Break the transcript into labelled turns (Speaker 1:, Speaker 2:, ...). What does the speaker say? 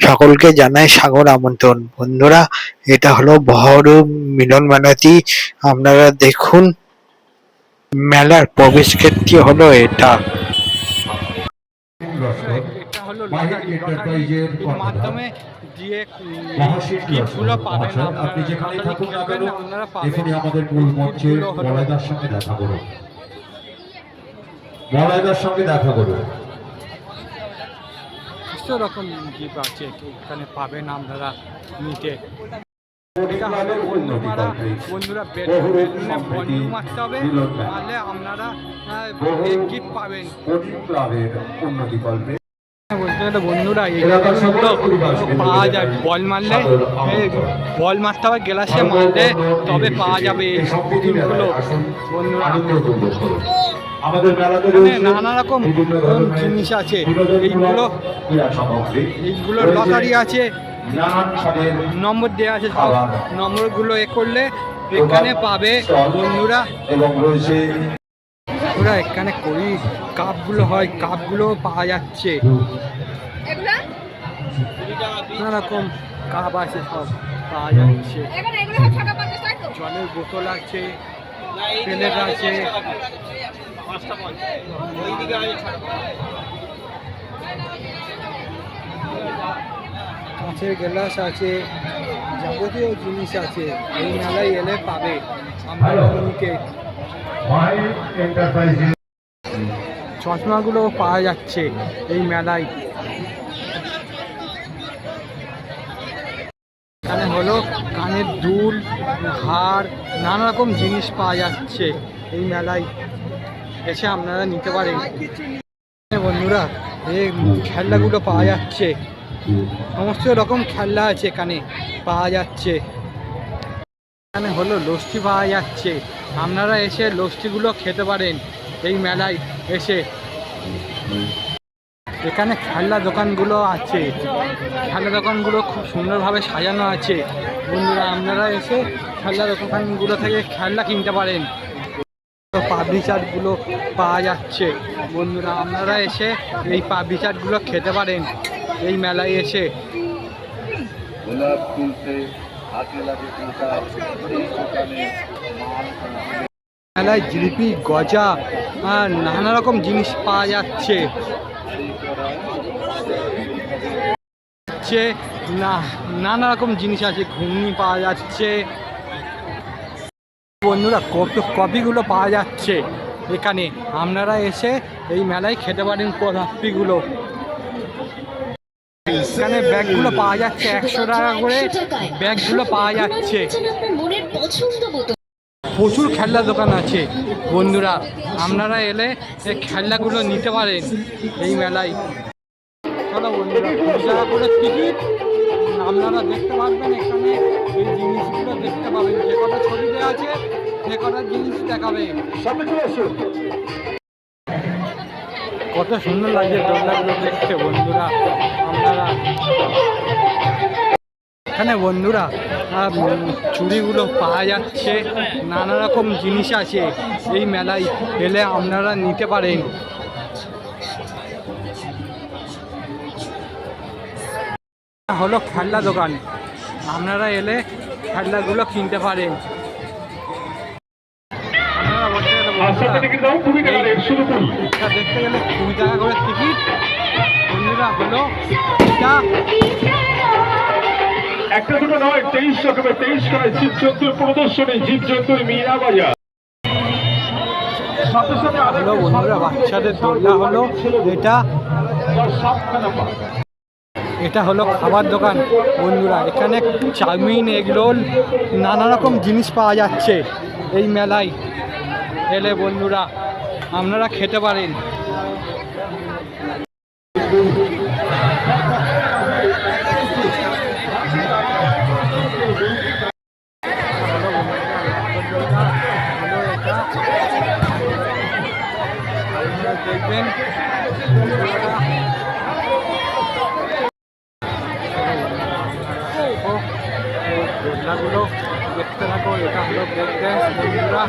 Speaker 1: সকলকে জানাই সাগর আমন্ত্রণ। বন্ধুরা, এটা হলো বহরম মিলন মেলাটি। আপনারা দেখুন, মেলার প্রবেশ ক্ষেত্র হলো এটা।
Speaker 2: এটা হলো লটারির মাধ্যমে দিয়ে গিফটগুলো পাবেন আপনারা। লটারি খেলবেন, আপনারা পাবেন
Speaker 3: আমাদের
Speaker 2: এই
Speaker 3: মূল মঞ্চে
Speaker 2: গিফটগুলো হলো।
Speaker 3: মলয়দার সঙ্গে দেখা করুন। মলয়দার সঙ্গে দেখা করুন।
Speaker 2: কিছু রকম গিফট আছে এখানে পাবেন আপনারা নিতে। এটা হলো বন্ধু মারা। বন্ধুরা বেলুনে বন্ধু মারতে হবে, মারলে আপনারা গিফট পাবেন। বলতে গেলে বন্ধুরা এই বেলুনগুলো পাওয়া যায় বল মারলে, বল মারতে হবে গ্লাসে মারলে তবে পাওয়া যাবে এই বেলুনগুলো বন্ধুরা। এখানে নানা রকম জিনিস আছে। এইগুলো লটারি আছে, নম্বর দেওয়া আছে, সব নম্বরগুলো করলে এখানে পাবে বন্ধুরা। ওরা এখানে করি কাপগুলো হয়, কাপগুলো পাওয়া যাচ্ছে। নানা রকম কাপ আছে, সব পাওয়া যাচ্ছে। জলের বোতল আছে, প্লেট আছে। কাঁচের গ্লাস আছে, যাবতীয় জিনিস আছে। এই মেলায় এলে পাবে আমরা নিতে। চশমাগুলো পাওয়া যাচ্ছে এই মেলায়। এখানে হলো কানের দুল, হার, নানা রকম জিনিস পাওয়া যাচ্ছে এই মেলায়, এসে আপনারা নিতে পারেন। বন্ধুরা, এই খেলনাগুলো পাওয়া যাচ্ছে, সমস্ত রকম খেলনা আছে এখানে পাওয়া যাচ্ছে। এখানে হলো লস্যি পাওয়া যাচ্ছে, আপনারা এসে লস্যিগুলো খেতে পারেন এই মেলায় এসে। এখানে খেলনা দোকানগুলো আছে, খেলনা দোকানগুলো খুব সুন্দরভাবে সাজানো আছে। বন্ধুরা, আপনারা এসে খেলনা দোকানগুলো থেকে খেলনা কিনতে পারেন। পাপড়ি চাটগুলো পাওয়া যাচ্ছে বন্ধুরা, আপনারা এসে এই পাপড়ি চাটগুলো খেতে পারেন এই মেলায় এসে। মেলায় জিলিপি, গজা, নানা রকম জিনিস পাওয়া যাচ্ছে। নানা রকম জিনিস আছে, ঘুগনি পাওয়া যাচ্ছে বন্ধুরা। কফিগুলো পাওয়া যাচ্ছে এখানে, আপনারা এসে এই মেলায় খেতে পারেন কফিগুলো। এখানে ব্যাগগুলো পাওয়া যাচ্ছে 100 টাকা করে, ব্যাগগুলো পাওয়া যাচ্ছে। প্রচুর খেলনা দোকান আছে বন্ধুরা, আপনারা এলে এই খেলনাগুলো নিতে পারেন এই মেলায়। চলো বন্ধুরা, 20 টাকা করে টিকিট, আপনারা দেখতে পারবেন এখানে। এই জিনিসগুলো দেখতে পাবেন, যে কটা ছবি দেওয়া আছে সে কটা জিনিস দেখাবে। কত সুন্দর লাগছে দোলনাগুলো দেখতে বন্ধুরা। আপনারা এখানে বন্ধুরা চুড়িগুলো পাওয়া যাচ্ছে, নানা রকম জিনিস আছে এই মেলায় এলে আপনারা নিতে পারেন। হলো খেলনা দোকান, আপনারা এলে খেলনাগুলো কিনতে পারেন। দেখতে গেলে 20 টাকা করে টিকিট বন্ধুরা। হলো
Speaker 4: একটা দুটো নয়, 23 রকমের 23 খানায় জীবজন্তুর প্রদর্শনী, জীবজন্তুর মীরা বাজার।
Speaker 2: হলো বন্ধুরা, বাচ্চাদের দোলনা হলো এটা। এটা হলো খাবার দোকান বন্ধুরা, এখানে চাউমিন, এগরোল, নানা রকম জিনিস পাওয়া যাচ্ছে এই মেলায় এলে বন্ধুরা, আপনারা খেতে পারেন। দেখবেন দোলনাগুলো দেখতে থাকো। এটা হলো ব্রেক ড্যান্স বন্ধুরা।